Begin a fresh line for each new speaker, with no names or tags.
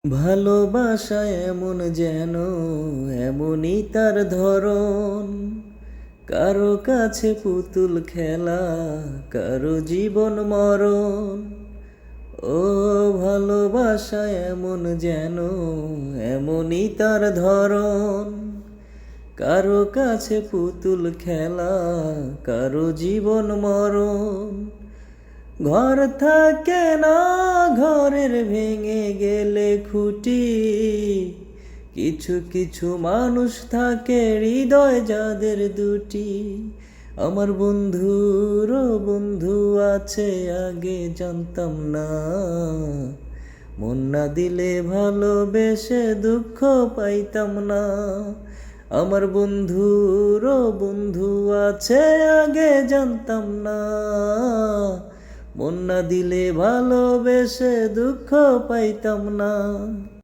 ভালোবাসা এমন যেন এমনই তার ধরন, কারো কাছে পুতুল খেলা, কারো জীবন মরণ। ও ভালোবাসা এমন যেন এমনই তার ধরন, কারো কাছে পুতুল খেলা, কারো জীবন মরণ। ঘর থাকে না, ঘরের ভেঙে গেলে খুঁটি, কিছু কিছু মানুষ থাকে হৃদয় যাদের দুটি। আমার বন্ধুরও বন্ধু আছে আগে জানতাম না, মন না দিলে ভালোবেসে দুঃখ পাইতাম না। আমার বন্ধুরও বন্ধু আছে আগে জানতাম না, মন না দিলে ভালোবেসে দুঃখ পাইতাম না।